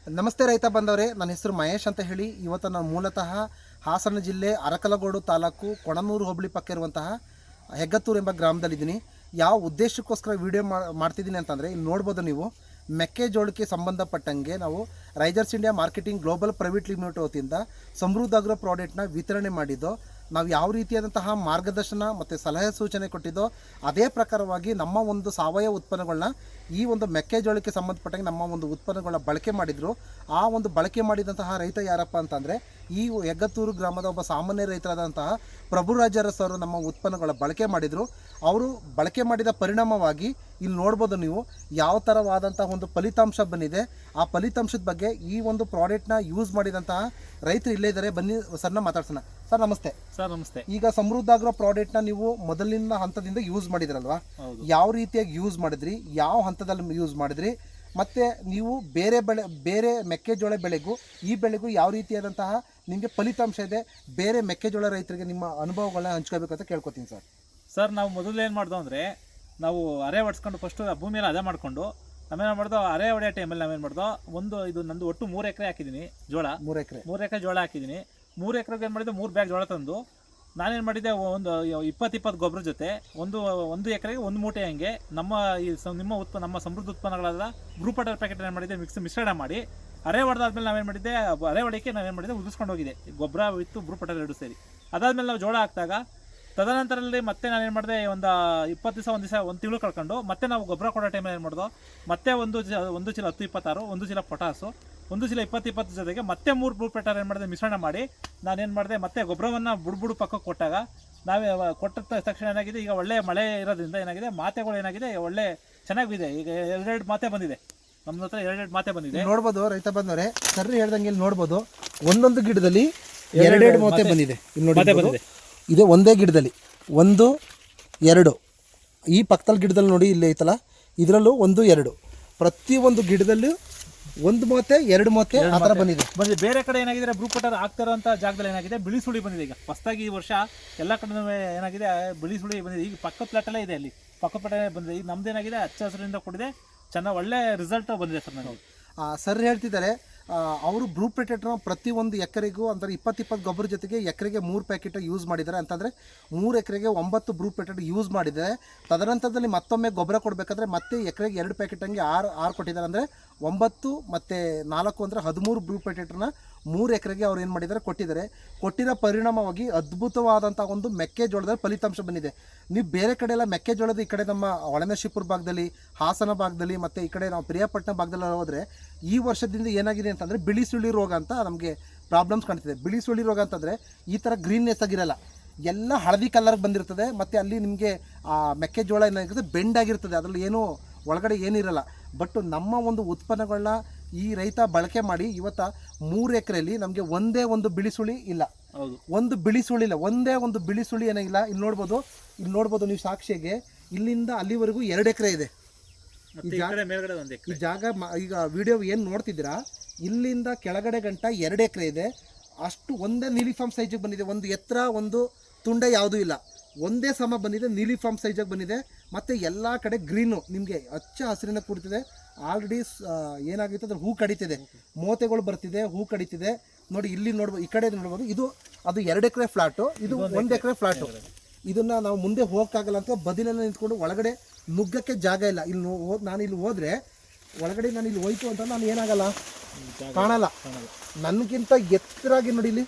ನಮಸ್ತೆ ರೈತ ಬಂದವರೇ, ನನ್ನ ಹೆಸರು ಮಹೇಶ್ ಅಂತ ಹೇಳಿ. ಇವತ್ತು ನಾನು ಮೂಲತಃ ಹಾಸನ ಜಿಲ್ಲೆ ಅರಕಲಗೋಡು ತಾಲೂಕು ಕೊಣನೂರು ಹೋಬಳಿ ಪಕ್ಕ ಇರುವಂತಹ ಹೆಗ್ಗತ್ತೂರು ಎಂಬ ಗ್ರಾಮದಲ್ಲಿದ್ದೀನಿ. ಯಾವ ಉದ್ದೇಶಕ್ಕೋಸ್ಕರ ವಿಡಿಯೋ ಮಾಡ್ತಿದ್ದೀನಿ ಅಂತಂದರೆ, ಇಲ್ಲಿ ನೋಡ್ಬೋದು ನೀವು, ಮೆಕ್ಕೆಜೋಳಕ್ಕೆ ಸಂಬಂಧಪಟ್ಟಂಗೆ ನಾವು Risers India Marketing Global Private Limited ವತಿಯಿಂದ ಸಮೃದ್ಧ ಅಗ್ರೋ ಪ್ರಾಡಕ್ಟ್ನ ವಿತರಣೆ ಮಾಡಿದ್ದು. ನಾವು ಯಾವ ರೀತಿಯಾದಂತಹ ಮಾರ್ಗದರ್ಶನ ಮತ್ತು ಸಲಹೆ ಸೂಚನೆ ಕೊಟ್ಟಿದ್ದೋ ಅದೇ ಪ್ರಕಾರವಾಗಿ ನಮ್ಮ ಒಂದು ಸಾವಯವ ಉತ್ಪನ್ನಗಳನ್ನ ಈ ಒಂದು ಮೆಕ್ಕೆಜೋಳಕ್ಕೆ ಸಂಬಂಧಪಟ್ಟಂಗೆ ನಮ್ಮ ಒಂದು ಉತ್ಪನ್ನಗಳನ್ನ ಬಳಕೆ ಮಾಡಿದರು. ಆ ಒಂದು ಬಳಕೆ ಮಾಡಿದಂತಹ ರೈತ ಯಾರಪ್ಪ ಅಂತಂದರೆ, ಈ ಹೆಗ್ಗತ್ತೂರು ಗ್ರಾಮದ ಒಬ್ಬ ಸಾಮಾನ್ಯ ರೈತರಾದಂತಹ ಪ್ರಭುರಾಜ್ ಅರಸ್ ಅವರು ನಮ್ಮ ಉತ್ಪನ್ನಗಳ ಬಳಕೆ ಮಾಡಿದರು. ಅವರು ಬಳಕೆ ಮಾಡಿದ ಪರಿಣಾಮವಾಗಿ ಇಲ್ಲಿ ನೋಡ್ಬೋದು ನೀವು ಯಾವ ಥರವಾದಂತಹ ಒಂದು ಫಲಿತಾಂಶ ಬಂದಿದೆ. ಆ ಫಲಿತಾಂಶದ ಬಗ್ಗೆ ಈ ಒಂದು ಪ್ರಾಡಕ್ಟ್ನ ಯೂಸ್ ಮಾಡಿದಂತಹ ರೈತರು ಇಲ್ಲೇ ಇದ್ದಾರೆ. ಬನ್ನಿ ಸರ್ನ ಮಾತಾಡ್ಸೋಣ. ಸರ್ ನಮಸ್ತೆ. ಸರ್ ನಮಸ್ತೆ. ಈಗ ಸಮೃದ್ಧ ಆಗ್ರೋ ಪ್ರಾಡಕ್ಟ್ನ ನೀವು ಮೊದಲಿನ ಹಂತದಿಂದ ಯೂಸ್ ಮಾಡಿದ್ರಲ್ವಾ? ಯಾವ ರೀತಿಯಾಗಿ ಯೂಸ್ ಮಾಡಿದ್ರಿ, ಯಾವ ಹಂತದಲ್ಲಿ ಯೂಸ್ ಮಾಡಿದ್ರಿ, ಮತ್ತು ನೀವು ಬೇರೆ ಮೆಕ್ಕೆಜೋಳ ಬೆಳೆಗೂ ಈ ಬೆಳೆಗೂ ಯಾವ ರೀತಿಯಾದಂತಹ ನಿಮಗೆ ಫಲಿತಾಂಶ ಇದೆ, ಬೇರೆ ಮೆಕ್ಕೆಜೋಳ ರೈತರಿಗೆ ನಿಮ್ಮ ಅನುಭವಗಳನ್ನ ಹಂಚ್ಕೋಬೇಕು ಅಂತ ಕೇಳ್ಕೊತೀನಿ ಸರ್. ನಾವು ಮೊದಲು ಏನು ಮಾಡ್ದೋ ಅಂದರೆ, ನಾವು ಅರೆ ಹೊಡ್ಸ್ಕೊಂಡು ಫಸ್ಟು ಭೂಮಿಯಲ್ಲಿ ಅದೇ ಮಾಡಿಕೊಂಡು ನಾವೇನು ಮಾಡ್ದೋ, ಅರೆ ಹೊಡೆಯೋ ಟೈಮಲ್ಲಿ ನಾವೇನು ಮಾಡ್ದೋ, ಇದು ನಂದು ಒಟ್ಟು 3 ಎಕರೆ ಹಾಕಿದ್ದೀನಿ ಜೋಳ. 3 ಎಕರೆ ಜೋಳ ಹಾಕಿದ್ದೀನಿ. 3 ಎಕರೆಗೆ ಏನು ಮಾಡಿದೆ, 3 ಬ್ಯಾಗ್ ಜೋಳ ತಂದು ನಾನೇನು ಮಾಡಿದ್ದೆ, ಒಂದು 20 ಗೊಬ್ಬರ ಜೊತೆ ಒಂದು ಎಕರೆಗೆ 1 ಮೂಟೆ ಹಂಗೆ ನಮ್ಮ ಸಮೃದ್ಧ ಉತ್ಪನ್ನಗಳಾದ ಗ್ರೂಪ್ ವಾಟರ್ ಪ್ಯಾಕೆಟ್ ಏನು ಮಾಡಿದ್ದೆ, ಮಿಶ್ರಣ ಮಾಡಿ ಅರೆ ಹೊಡೆದಾದ್ಮೇಲೆ ನಾವೇನು ಮಾಡಿದ್ದೆ, ಅರೆ ಹೊಡೆಯೋಕ್ಕೆ ನಾವೇನು ಮಾಡಿದ್ದೆ, ಉದಿಸ್ಕೊಂಡು ಹೋಗಿದೆ ಗೊಬ್ಬರ ವಿತ್ತು ಗ್ರೂಪ್ ವಾಟರ್ 2 ಸೇರಿ. ಅದಾದಮೇಲೆ ನಾವು ಜೋಳ ಹಾಕಿದಾಗ ತದನಂತರದಲ್ಲಿ ಮತ್ತೆ ನಾನೇನು ಮಾಡಿದೆ, ಒಂದು 20 ಒಂದು ತಿಂಗಳು ಕಳ್ಕೊಂಡು ಮತ್ತೆ ನಾವು ಗೊಬ್ಬರ ಕೊಡೋ ಟೈಮಲ್ಲಿ ಏನು ಮಾಡಿದೋ, ಮತ್ತೆ ಒಂದು ಚೀಲ 10-26, 1 ಚೀಲ ಪೊಟಾಸು, 1 ಚೀಲ 20 ಜೊತೆಗೆ ಮತ್ತೆ 3 ಗ್ರೂಪ್ ವಾಟರ್ ಏನು ಮಾಡಿದೆ, ಮಿಶ್ರಣ ಮಾಡಿ ನಾನೇನು ಮಾಡಿದೆ, ಮತ್ತೆ ಗೊಬ್ಬರವನ್ನು ಬುಡು ಪಕ್ಕಕ್ಕೆ ಕೊಟ್ಟಾಗ ನಾವೇ ಕೊಟ್ಟ ತಕ್ಷಣ ಏನಾಗಿದೆ, ಈಗ ಒಳ್ಳೆ ಮಳೆ ಇರೋದ್ರಿಂದ ಏನಾಗಿದೆ, ಮಾತೆಗಳು ಏನಾಗಿದೆ ಒಳ್ಳೆ ಚೆನ್ನಾಗಿದೆ. ಈಗ 2 ಮಾತೆ ಬಂದಿದೆ ನಮ್ಮ ಹತ್ರ, 2 ಮಾತೆ ಬಂದಿದೆ. ನೋಡ್ಬೋದು ರೈತ ಬಂದವರೇ, ಸರ್ರಿ ಹೇಳ್ದಂಗೆ ಇಲ್ಲಿ ನೋಡ್ಬೋದು, ಒಂದೊಂದು ಗಿಡದಲ್ಲಿ 2 ಮಾತೆ ಬಂದಿದೆ. ಇಲ್ಲಿ ನೋಡಿ, ಇದೆ ಒಂದೇ ಗಿಡದಲ್ಲಿ 1, 2, ಈ ಪಕ್ಕದಲ್ಲಿ ಗಿಡದಲ್ಲಿ ನೋಡಿ ಇಲ್ಲಿ ಐತಲ್ಲ, ಇದರಲ್ಲೂ 1, 2, ಪ್ರತಿಯೊಂದು ಗಿಡದಲ್ಲೂ 1 ಮೂತೆ 2 ಮೂತೆ ಆ ಥರ ಬಂದಿದೆ. ಬೇರೆ ಕಡೆ ಏನಾಗಿದೆ, ಗ್ರೂಪ್ ವಾಟರ್ ಆಗ್ತಿರೋಂಥ ಜಾಗದಲ್ಲಿ ಏನಾಗಿದೆ, ಬಿಳಿ ಸುಳಿ ಬಂದಿದೆ. ಈಗ ಹೊಸದಾಗಿ ಈ ವರ್ಷ ಎಲ್ಲ ಕಡೆ ಏನಾಗಿದೆ, ಬಿಳಿ ಸುಳಿ ಬಂದಿದೆ. ಈಗ ಪಕ್ಕದ ಪ್ಲಾಟಲ್ಲೇ ಇದೆ, ಅಲ್ಲಿ ಪಕ್ಕದ ಪ್ಲಾಟಲ್ಲೇ ಬಂದಿದೆ. ಈಗ ನಮ್ದು ಏನಾಗಿದೆ, ಹಚ್ಚ ಹಸಿರಿಂದ ಕೂಡಿದೆ, ಚೆನ್ನಾಗಿ ಒಳ್ಳೆ ರಿಸಲ್ಟ್ ಬಂದಿದೆ ಸರ್. ನನಗೆ ಸರ್ ಹೇಳ್ತಿದ್ದಾರೆ, ಅವರು ಬ್ರೂಪ್ ಪ್ಯಾಕೆಟ್ನ ಪ್ರತಿಯೊಂದು ಎಕರೆಗೂ ಅಂದರೆ 20 ಗೊಬ್ಬರ ಜೊತೆಗೆ ಎಕರೆಗೆ 3 ಪ್ಯಾಕೆಟ್ ಯೂಸ್ ಮಾಡಿದ್ದಾರೆ. ಅಂತಂದರೆ 3 ಎಕರೆಗೆ 9 ಬ್ರೂಪ್ ಪ್ಯಾಕೆಟ್ ಯೂಸ್ ಮಾಡಿದ್ದಾರೆ. ತದನಂತರದಲ್ಲಿ ಮತ್ತೊಮ್ಮೆ ಗೊಬ್ಬರ ಕೊಡಬೇಕಾದ್ರೆ ಮತ್ತೆ ಎಕರೆಗೆ 2 ಪ್ಯಾಕೆಟ್ ಹಂಗೆ 6 ಕೊಟ್ಟಿದ್ದಾರೆ. ಅಂದರೆ 9 ಮತ್ತು 4 ಅಂದರೆ 13 ಬ್ರೂಪ್ ಪ್ಯಾಕೆಟ್ನ 3 ಎಕರೆಗೆ ಅವ್ರು ಏನು ಮಾಡಿದ್ದಾರೆ, ಕೊಟ್ಟಿರೋ ಪರಿಣಾಮವಾಗಿ ಅದ್ಭುತವಾದಂಥ ಒಂದು ಮೆಕ್ಕೆಜೋಳದ ಫಲಿತಾಂಶ ಬಂದಿದೆ. ನೀವು ಬೇರೆ ಕಡೆ ಎಲ್ಲ ಮೆಕ್ಕೆಜೋಳದ ಈ ಕಡೆ ನಮ್ಮ ಹೊಳೆನರಸೀಪುರ ಭಾಗದಲ್ಲಿ, ಹಾಸನ ಭಾಗದಲ್ಲಿ ಮತ್ತು ಈ ಕಡೆ ನಾವು ಪ್ರಿಯಾಪಟ್ಟಣ ಭಾಗದಲ್ಲಿ ಹೋದರೆ ಈ ವರ್ಷದಿಂದ ಏನಾಗಿದೆ ಅಂತಂದರೆ, ಬಿಳಿ ಸುಳಿ ರೋಗ ಅಂತ ನಮಗೆ ಪ್ರಾಬ್ಲಮ್ಸ್ ಕಾಣ್ತಿದೆ. ಬಿಳಿ ಸುಳಿ ರೋಗ ಅಂತಂದರೆ ಈ ಥರ ಗ್ರೀನ್ನೆಸ್ ಆಗಿರಲ್ಲ, ಎಲ್ಲ ಹಳದಿ ಕಲರ್ಗೆ ಬಂದಿರ್ತದೆ. ಮತ್ತು ಅಲ್ಲಿ ನಿಮಗೆ ಮೆಕ್ಕೆಜೋಳ ಏನಾಗಿರ್ತದೆ, ಬೆಂಡಾಗಿರ್ತದೆ, ಅದರಲ್ಲಿ ಏನೂ ಒಳಗಡೆ ಏನಿರಲ್ಲ. ಬಟ್ ನಮ್ಮ ಒಂದು ಉತ್ಪನ್ನಗಳನ್ನ ಈ ರೈತ ಬಳಕೆ ಮಾಡಿ ಇವತ್ತು 3 ಎಕರೆಯಲ್ಲಿ ನಮಗೆ ಒಂದೇ ಒಂದು ಬಿಳಿ ಸುಳಿ ಇಲ್ಲ. ಒಂದು ಬಿಳಿ ಸುಳಿ ಇಲ್ಲ, ಒಂದೇ ಒಂದು ಬಿಳಿ ಸುಳಿ ಏನಾಗಿಲ್ಲ. ಇಲ್ಲಿ ನೋಡ್ಬೋದು ನೀವು ಸಾಕ್ಷಿಗೆ, ಇಲ್ಲಿಂದ ಅಲ್ಲಿವರೆಗೂ 2 ಎಕರೆ ಇದೆ ಈ ಜಾಗ. ಈಗ ವಿಡಿಯೋ ಏನು ನೋಡ್ತಿದ್ದೀರಾ, ಇಲ್ಲಿಂದ ಕೆಳಗಡೆ ಗಂಟ 2 ಎಕರೆ ಇದೆ. ಅಷ್ಟು ಒಂದೇ ನೀಲಿಫಾರ್ಮ್ ಸೈಜಿಗೆ ಬಂದಿದೆ. ಒಂದು ಎತ್ತರ ಒಂದು ತುಂಡೆ ಯಾವುದೂ ಇಲ್ಲ, ಒಂದೇ ಸಮ ಬಂದಿದೆ, ನೀಲಿಫಾರ್ಮ್ ಸೈಜಾಗಿ ಬಂದಿದೆ. ಮತ್ತು ಎಲ್ಲ ಕಡೆ ಗ್ರೀನು ನಿಮಗೆ ಹಚ್ಚ ಹಸಿರಿನ ಕೂಡ್ತಿದೆ. ಆಲ್ರೆಡಿ ಏನಾಗಿತ್ತು ಅಂದರೆ ಹೂ ಕಡಿತಿದೆ, ಮೋತೆಗಳು ಬರ್ತಿದೆ, ಹೂ ಕಡಿತಿದೆ. ನೋಡಿ ಇಲ್ಲಿ ನೋಡ್ಬೋದು, ಈ ಕಡೆ ನೋಡ್ಬೋದು, ಅದು 2 ಎಕರೆ ಫ್ಲಾಟು, ಇದು 1 ಎಕರೆ ಫ್ಲಾಟು. ಇದನ್ನು ನಾವು ಮುಂದೆ ಹೋಗೋಕ್ಕಾಗಲ್ಲ ಅಂತ ಬದಿಲೆಲ್ಲ ನಿಂತ್ಕೊಂಡು ಒಳಗಡೆ ನುಗ್ಗಕ್ಕೆ ಜಾಗ ಇಲ್ಲ. ನಾನು ಇಲ್ಲಿ ಹೋದರೆ ಒಳಗಡೆ ನಾನು ಇಲ್ಲಿ ಹೋಯ್ತು ಅಂತ ನಾನು ಏನಾಗಲ್ಲ, ಕಾಣಲ್ಲ. ನನಗಿಂತ ಎತ್ತರಾಗಿ ನೋಡಿ, ಇಲ್ಲಿ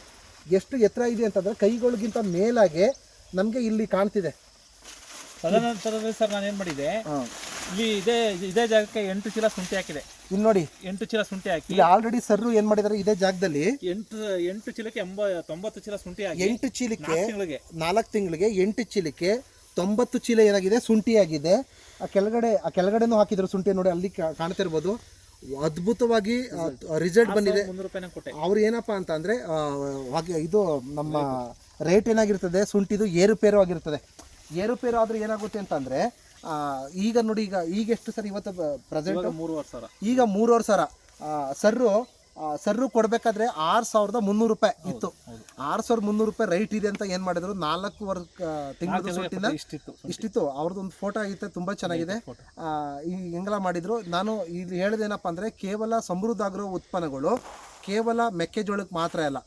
ಎಷ್ಟು ಎತ್ತರ ಇದೆ ಅಂತಂದರೆ ಕೈಗಳಿಗಿಂತ ಮೇಲಾಗೆ ನಮಗೆ ಇಲ್ಲಿ ಕಾಣ್ತಿದೆ. ತದನಂತರ ಸರ್ ನಾನು ಏನು ಮಾಡಿದೆ, ಇಲ್ಲಿ ಇದೇ ಜಾಗಕ್ಕೆ 8 ಚೀಲ ಶುಂಠಿ ಹಾಕಿದೆ. ಇಲ್ಲಿ ನೋಡಿ, 8 ಚೀಲ ಶುಂಠಿ ಹಾಕಿ ಇಲ್ಲಿ ಆಲ್ರೆಡಿ ಸರ್ರು ಏನು ಮಾಡಿದ್ದಾರೆ, ಇದೇ ಜಾಗದಲ್ಲಿ 8 ಚೀಲಕ್ಕೆ 90 ಚೀಲ ಶುಂಠಿ ಹಾಕಿ 8 ಚೀಲಕ್ಕೆ 4 ತಿಂಗಳಿಗೆ 8 ಚೀಲಕ್ಕೆ 90 ಚೀಲ ಏನಾಗಿದೆ, ಶುಂಠಿ ಆಗಿದೆ. ಆ ಕೆಳಗಡೆನೂ ಹಾಕಿದ್ರು ಶುಂಠಿ. ನೋಡಿ ಅಲ್ಲಿ ಕಾಣ್ತಿರ್ಬೋದು, ಅದ್ಭುತವಾಗಿ ರಿಸಲ್ಟ್ ಬಂದಿದೆ. ಅವ್ರು ಏನಪ್ಪ ಅಂತ ಅಂದರೆ, ಇದು ನಮ್ಮ ರೇಟ್ ಏನಾಗಿರ್ತದೆ, ಶುಂಠಿದು ಏರುಪೇರು ಆಗಿರ್ತದೆ. ಏರುಪೇರು ಆದರೆ ಏನಾಗುತ್ತೆ ಅಂತಂದರೆ, ಈಗ ನೋಡಿ, ಈಗ ಎಷ್ಟು ಸರ್ ಇವತ್ತು ಪ್ರೆಸೆಂಟ್ 3,500. ಈಗ 3,500 ಸರ್ರು ಸರ್ರು ಕೊಡಬೇಕಾದ್ರೆ 6,300 ರೂಪಾಯಿ ಇತ್ತು. 6,300 ರೂಪಾಯಿ ರೈಟ್ ಇದೆ ಅಂತ ಏನು ಮಾಡಿದ್ರು, 4 ತಿಂಗಳ ಸುಟ್ಟಿಂದ ಇಷ್ಟಿತ್ತು. ಅವ್ರದ್ದು ಒಂದು ಫೋಟೋ ಆಗಿತ್ತು, ತುಂಬ ಚೆನ್ನಾಗಿದೆ. ಈ ಹೆಂಗೆಲ್ಲ ಮಾಡಿದ್ರು. ನಾನು ಇಲ್ಲಿ ಹೇಳೋದೇನಪ್ಪ ಅಂದರೆ, ಕೇವಲ ಸಮೃದ್ಧ ಆಗ್ರೋ ಉತ್ಪನ್ನಗಳು ಕೇವಲ ಮೆಕ್ಕೆಜೋಳಕ್ಕೆ ಮಾತ್ರ ಅಲ್ಲ,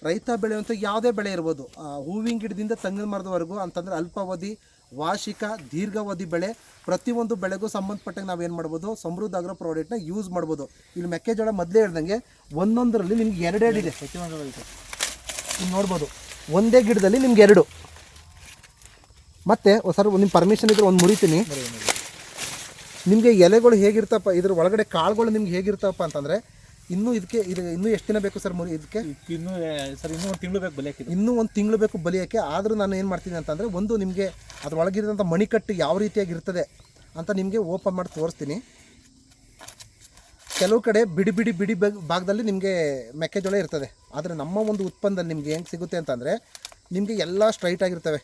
ರೈತ ಬೆಳೆಯುವಂಥ ಯಾವುದೇ ಬೆಳೆ ಇರ್ಬೋದು, ಹೂವಿನ ಗಿಡದಿಂದ ತೆಂಗಿನ ಮರದವರೆಗೂ ಅಂತಂದರೆ ಅಲ್ಪಾವಧಿ, ವಾರ್ಷಿಕ, ದೀರ್ಘಾವಧಿ ಬೆಳೆ, ಪ್ರತಿಯೊಂದು ಬೆಳೆಗೂ ಸಂಬಂಧಪಟ್ಟಂಗೆ ನಾವೇನು ಮಾಡ್ಬೋದು, ಸಮೃದ್ಧ ಆಗ್ರೋ ಪ್ರಾಡಕ್ಟ್ನ ಯೂಸ್ ಮಾಡ್ಬೋದು. ಇಲ್ಲಿ ಮೆಕ್ಕೆಜೋಳ ಮೊದಲೇ ಹೇಳ್ದಂಗೆ ಒಂದೊಂದರಲ್ಲಿ ನಿಮ್ಗೆ 2 ಇದೆ, ನೀವು ನೋಡ್ಬೋದು. ಒಂದೇ ಗಿಡದಲ್ಲಿ ನಿಮ್ಗೆ 2. ಮತ್ತು ಸರ್ ನಿಮ್ಮ ಪರ್ಮಿಷನ್ ಇದ್ರೆ ಒಂದು ಮುರಿತೀನಿ. ನಿಮಗೆ ಎಲೆಗಳು ಹೇಗಿರ್ತಪ್ಪ, ಇದ್ರ ಒಳಗಡೆ ಕಾಳುಗಳು ನಿಮ್ಗೆ ಹೇಗಿರ್ತಪ್ಪ ಅಂತಂದರೆ, ಇನ್ನೂ ಇನ್ನೂ ಎಷ್ಟು ದಿನ ಬೇಕು ಸರ್ ಇದಕ್ಕೆ? ಇನ್ನೂ ಒಂದು ತಿಂಗಳು ಬೇಕು ಬಲಿಯೋಕ್ಕೆ. ಇನ್ನೂ ಒಂದು ತಿಂಗಳು ಬೇಕು ಬಲಿಯೋಕ್ಕೆ. ಆದರೂ ನಾನು ಏನು ಮಾಡ್ತೀನಿ ಅಂತಂದರೆ, ಒಂದು ನಿಮಗೆ ಅದರೊಳಗಿರೋಂಥ ಮಣಿಕಟ್ಟು ಯಾವ ರೀತಿಯಾಗಿರ್ತದೆ ಅಂತ ನಿಮಗೆ ಓಪನ್ ಮಾಡಿ ತೋರಿಸ್ತೀನಿ. ಕೆಲವು ಕಡೆ ಬಿಡಿ ಭಾಗದಲ್ಲಿ ನಿಮಗೆ ಮೆಕ್ಕೆಜೋಳ ಇರ್ತದೆ. ಆದರೆ ನಮ್ಮ ಒಂದು ಉತ್ಪನ್ನದಲ್ಲಿ ನಿಮಗೆ ಹೆಂಗೆ ಸಿಗುತ್ತೆ ಅಂತಂದರೆ, ನಿಮಗೆ ಎಲ್ಲ ಸ್ಟ್ರೈಟ್ ಆಗಿರ್ತವೆ,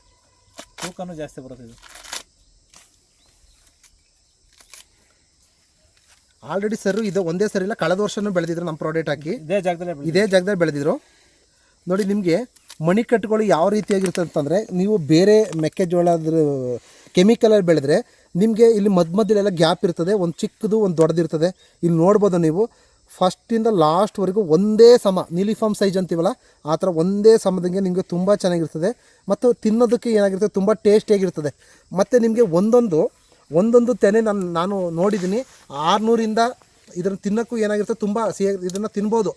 ತೂಕನೂ ಜಾಸ್ತಿ ಬರುತ್ತೆ. ಇದು ಆಲ್ರೆಡಿ ಸರ್ ಇದು ಒಂದೇ ಸರಿ ಇಲ್ಲ, ಕಳೆದ ವರ್ಷನೂ ಬೆಳೆದಿದ್ರು ನಮ್ಮ ಪ್ರಾಡಕ್ಟ್ ಹಾಕಿ ಇದೇ ಜಾಗದಲ್ಲಿ ಬೆಳೆದಿದ್ರು. ನೋಡಿ ನಿಮಗೆ ಮಣಿಕಟ್ಟುಗಳು ಯಾವ ರೀತಿಯಾಗಿರ್ತದೆ ಅಂತಂದರೆ, ನೀವು ಬೇರೆ ಮೆಕ್ಕೆಜೋಳದ ಕೆಮಿಕಲಲ್ಲಿ ಬೆಳೆದ್ರೆ ನಿಮಗೆ ಇಲ್ಲಿ ಮಧ್ಯದಲ್ಲೆಲ್ಲ ಗ್ಯಾಪ್ ಇರ್ತದೆ, ಒಂದು ಚಿಕ್ಕದು ಒಂದು ದೊಡ್ಡದಿರ್ತದೆ. ಇಲ್ಲಿ ನೋಡ್ಬೋದು ನೀವು, ಫಸ್ಟಿಂದ ಲಾಸ್ಟ್ವರೆಗೂ ಒಂದೇ ಸಮ, ನೀಲಿಫಾರ್ಮ್ ಸೈಜ್ ಅಂತೀವಲ್ಲ ಆ ಥರ ಒಂದೇ ಸಮದಂಗೆ ನಿಮಗೆ ತುಂಬ ಚೆನ್ನಾಗಿರ್ತದೆ. ಮತ್ತು ತಿನ್ನೋದಕ್ಕೆ ಏನಾಗಿರ್ತದೆ, ತುಂಬ ಟೇಸ್ಟಿಯಾಗಿರ್ತದೆ. ಮತ್ತು ನಿಮಗೆ ಒಂದೊಂದು ತೆನೆ ನಾನು ನೋಡಿದ್ದೀನಿ, 600ರಿಂದ ಇದನ್ನು ತಿನ್ನೋಕ್ಕೂ ಏನಾಗಿರ್ತದೆ, ತುಂಬ ಇದನ್ನು ತಿನ್ಬೋದು,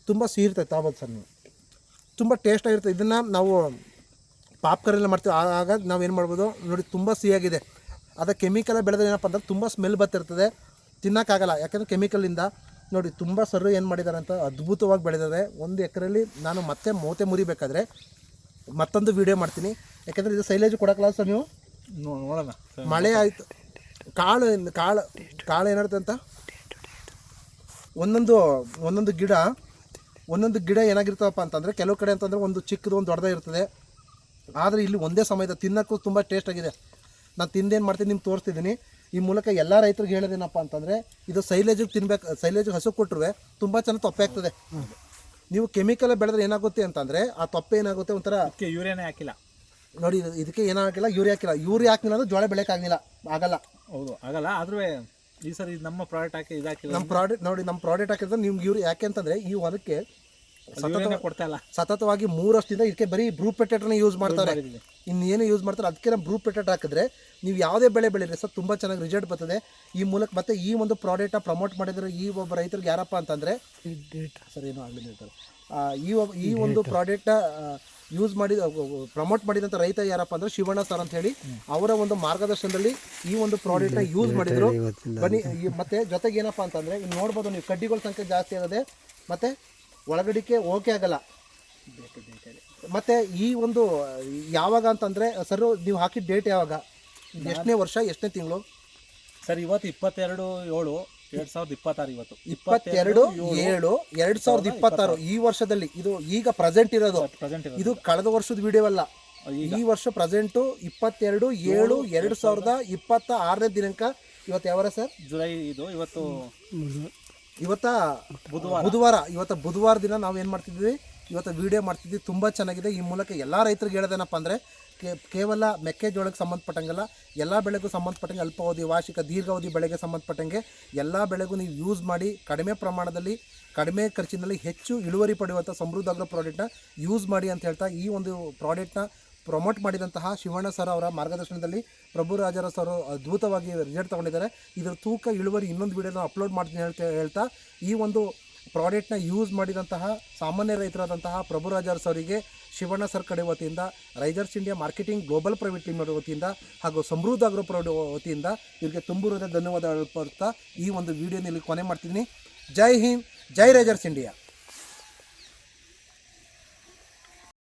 ತುಂಬ ಸಿಹಿ ಇರ್ತೈತೆ. ಆಗ್ಬೋದು ಸರ್, ನೀವು ತುಂಬ ಟೇಸ್ಟಾಗಿರ್ತದೆ. ಇದನ್ನು ನಾವು ಪಾಪ್ಕಾರ್ನೆಲ್ಲ ಮಾಡ್ತೀವಿ, ಆಗ ನಾವೇನು ಮಾಡ್ಬೋದು ನೋಡಿ, ತುಂಬ ಸಿಹಿಯಾಗಿದೆ. ಅದು ಕೆಮಿಕಲ್ ಬೆಳೆದ್ರೆ ಏನಪ್ಪ ಅಂದ್ರೆ ತುಂಬ ಸ್ಮೆಲ್ ಬರ್ತಿರ್ತದೆ, ತಿನ್ನೋಕ್ಕಾಗಲ್ಲ. ಯಾಕೆಂದರೆ ಕೆಮಿಕಲಿಂದ ನೋಡಿ ತುಂಬ ಸರ್ ಏನು ಮಾಡಿದ್ದಾರೆ ಅಂತ ಅದ್ಭುತವಾಗಿ ಬೆಳೆದಿದೆ. 1 ಎಕರೆಯಲ್ಲಿ ನಾನು ಮತ್ತೆ ಮೂತೆ ಮುರಿಬೇಕಾದ್ರೆ ಮತ್ತೊಂದು ವೀಡಿಯೋ ಮಾಡ್ತೀನಿ. ಯಾಕೆಂದರೆ ಇದು ಸೈಲೇಜ್ ಕೊಡೋಕ್ಕಲ್ಲ ಸರ್, ನೀವು ನೋಡೋಣ. ಮಳೆ ಆಯಿತು, ಕಾಳು ಏನಾಗುತ್ತೆ ಅಂತ ಒಂದೊಂದು ಗಿಡ ಏನಾಗಿರ್ತಾವಪ್ಪ ಅಂತಂದರೆ, ಕೆಲವು ಕಡೆ ಅಂತಂದರೆ ಒಂದು ಚಿಕ್ಕದು ಒಂದು ದೊಡ್ಡದೇ ಇರ್ತದೆ. ಆದರೆ ಇಲ್ಲಿ ಒಂದೇ ಸಮಯದ ತಿನ್ನೋಕ್ಕೂ ತುಂಬ ಟೇಸ್ಟಾಗಿದೆ. ನಾನು ತಿಂದೇನು ಮಾಡ್ತೀನಿ ನಿಮ್ಗೆ ತೋರಿಸ್ತಿದ್ದೀನಿ. ಈ ಮೂಲಕ ಎಲ್ಲ ರೈತರಿಗೆ ಹೇಳೋದೇನಪ್ಪ ಅಂತಂದರೆ, ಇದು ಸೈಲೇಜಿಗೆ ತಿನ್ಬೇಕು, ಸೈಲೇಜಿಗೆ ಹಸು ಕೊಟ್ಟರೆ ತುಂಬ ಚೆನ್ನಾಗಿ ತೊಪ್ಪೆ ಆಗ್ತದೆ. ನೀವು ಕೆಮಿಕಲ್ ಬೆಳೆದ್ರೆ ಏನಾಗುತ್ತೆ ಅಂತಂದರೆ, ಆ ತೊಪ್ಪೆ ಏನಾಗುತ್ತೆ ಒಂಥರ ಯೂರಿಯಾನೇ ಹಾಕಿಲ್ಲ ನೋಡಿ. ಇದಕ್ಕೆ ಏನೂ ಹಾಕಿಲ್ಲ, ಯೂರಿಯಾ ಹಾಕಿಲ್ಲ ಅಂದ್ರೆ ಜೋಳ ಬೆಳೆಯೋಕ್ಕಾಗಲ್ಲ, ಆಗಲ್ಲ. ಹೌದು, ಆಗಲ್ಲ. ಆದರೂ ಈ ಸರಿ ನಮ್ಮ ಪ್ರಾಡಕ್ಟ್ ಹಾಕಿ ಇದಾಕಿಲ್ಲ. ನಮ್ಮ ಪ್ರಾಡಕ್ಟ್ ಹಾಕಿದ್ರೆ ನಿಮ್ಗೆ ಯಾಕೆ ಅಂತಂದರೆ, ಈ ಹೊಲಕ್ಕೆ ಸತತವಾಗಿ 3 ವರ್ಷದಿಂದ ಇದಕ್ಕೆ ಬರೀ ಬ್ರೂಟ್ ಪೆಟೇಟರ್ನ ಯೂಸ್ ಮಾಡ್ತಾರೆ. ಇನ್ನೇನು ಯೂಸ್ ಮಾಡ್ತಾರೆ, ಅದಕ್ಕೆ ನಮ್ಮ ಬ್ರೂಟ್ ಪೆಟೇಟರ್ ಹಾಕಿದ್ರೆ ನೀವು ಯಾವುದೇ ಬೆಳೆ ಬೆಳೀರಿ ಸರ್ ತುಂಬ ಚೆನ್ನಾಗಿ ರಿಸಲ್ಟ್ ಬರ್ತದೆ. ಈ ಮೂಲಕ ಮತ್ತೆ ಈ ಒಂದು ಪ್ರಾಡಕ್ಟ್ನ ಪ್ರಮೋಟ್ ಮಾಡಿದರೆ ಈ ಒಬ್ಬ ರೈತರಿಗೆ ಯಾರಪ್ಪ ಅಂತಂದರೆ, ಸರ್ ಏನೋ ಆಗಲಿ ಹೇಳ್ತಾರೆ, ಈ ಒಂದು ಪ್ರಾಡಕ್ಟ್ನ ಯೂಸ್ ಮಾಡಿ ಪ್ರಮೋಟ್ ಮಾಡಿದಂಥ ರೈತ ಯಾರಪ್ಪ ಅಂದರೆ ಶಿವಣ್ಣ ಸರ್ ಅಂತ ಹೇಳಿ, ಅವರ ಒಂದು ಮಾರ್ಗದರ್ಶನದಲ್ಲಿ ಈ ಒಂದು ಪ್ರಾಡಕ್ಟ್ನ ಯೂಸ್ ಮಾಡಿದರು. ಬನ್ನಿ. ಮತ್ತು ಜೊತೆಗೆ ಏನಪ್ಪ ಅಂತಂದರೆ, ಇನ್ನು ನೋಡ್ಬೋದು ನೀವು, ಕಡ್ಡಿಗಳ ಸಂಖ್ಯೆ ಜಾಸ್ತಿ ಆಗಿದೆ ಮತ್ತು ಒಳಗಡಿಕೆ ಓಕೆ ಆಗಲ್ಲ. ಮತ್ತು ಈ ಒಂದು ಯಾವಾಗ ಅಂತಂದರೆ ಸರ್ ನೀವು ಹಾಕಿದ ಡೇಟ್ ಯಾವಾಗ, ಎಷ್ಟನೇ ವರ್ಷ, ಎಷ್ಟನೇ ತಿಂಗಳು ಸರ್? ಇವತ್ತು 22/7/2026. ಇವತ್ತು 22/7/2026 ಈ ವರ್ಷದಲ್ಲಿ. ಇದು ಈಗ ಪ್ರೆಸೆಂಟ್ ಇರೋದು, ಇದು ಕಳೆದ ವರ್ಷದ ವಿಡಿಯೋ ಅಲ್ಲ. ಈ ವರ್ಷ ಪ್ರೆಸೆಂಟು 22/7/2026 ದಿನಾಂಕ. ಇವತ್ತು ಯಾವಾರ ಸರ್? ಜುಲೈ. ಇವತ್ತು ಬುಧವಾರ. ಇವತ್ತು ಬುಧವಾರ ದಿನ ನಾವು ಏನು ಮಾಡ್ತಿದ್ವಿ, ಇವತ್ತು ವಿಡಿಯೋ ಮಾಡ್ತಿದ್ವಿ. ತುಂಬ ಚೆನ್ನಾಗಿದೆ. ಈ ಮೂಲಕ ಎಲ್ಲ ರೈತರಿಗೆ ಹೇಳೋದೇನಪ್ಪ ಅಂದರೆ, ಕೇವಲ ಮೆಕ್ಕೆಜೋಳಕ್ಕೆ ಸಂಬಂಧಪಟ್ಟಂಗೆಲ್ಲ ಎಲ್ಲ ಬೆಳೆಗೂ ಸಂಬಂಧಪಟ್ಟಂಗೆ, ಅಲ್ಪಾವಧಿ, ವಾರ್ಷಿಕ, ದೀರ್ಘಾವಧಿ ಬೆಳೆಗೆ ಸಂಬಂಧಪಟ್ಟಂಗೆ ಎಲ್ಲ ಬೆಳೆಗೂ ನೀವು ಯೂಸ್ ಮಾಡಿ ಕಡಿಮೆ ಪ್ರಮಾಣದಲ್ಲಿ, ಕಡಿಮೆ ಖರ್ಚಿನಲ್ಲಿ ಹೆಚ್ಚು ಇಳುವರಿ ಪಡೆಯುವಂಥ ಸಮೃದ್ಧ ಆಗ್ರೋ ಪ್ರಾಡಕ್ಟ್ನ ಯೂಸ್ ಮಾಡಿ ಅಂತ ಹೇಳ್ತಾ, ಈ ಒಂದು ಪ್ರಾಡಕ್ಟ್ನ ಪ್ರಮೋಟ್ ಮಾಡಿದಂತಹ ಶಿವಣ್ಣ ಸರ್ ಅವರ ಮಾರ್ಗದರ್ಶನದಲ್ಲಿ ಪ್ರಭುರಾಜರ ಸರ್ ಅದ್ಭುತವಾಗಿ ರಿಸಲ್ಟ್ ತೊಗೊಂಡಿದ್ದಾರೆ. ಇದರ ತೂಕ ಇಳುವರಿ ಇನ್ನೊಂದು ವಿಡಿಯೋನ ಅಪ್ಲೋಡ್ ಮಾಡ್ತೀನಿ ಹೇಳ್ತಾ, ಈ ಒಂದು ಪ್ರಾಡಕ್ಟ್ನ ಯೂಸ್ ಮಾಡಿದಂತಹ ಸಾಮಾನ್ಯ ರೈತರಾದಂತಹ ಪ್ರಭುರಾಜರ ಸರಿಗೆ ಶಿವಣ್ಣ ಸರ್ ಕಡೆ ವತಿಯಿಂದ, Risers India Marketing Global Private Limited ವತಿಯಿಂದ ಹಾಗೂ ಸಮೃದ್ಧ ಆಗ್ರೋ ವತಿಯಿಂದ ಇವರಿಗೆ ತುಂಬ ಧನ್ಯವಾದ ಹೇಳ್ತಾ ಈ ಒಂದು ವಿಡಿಯೋನಲ್ಲಿ ಕೊನೆ ಮಾಡ್ತೀನಿ. ಜೈ ಹಿಂದ್, ಜೈ ರೈಜರ್ಸ್ ಇಂಡಿಯಾ.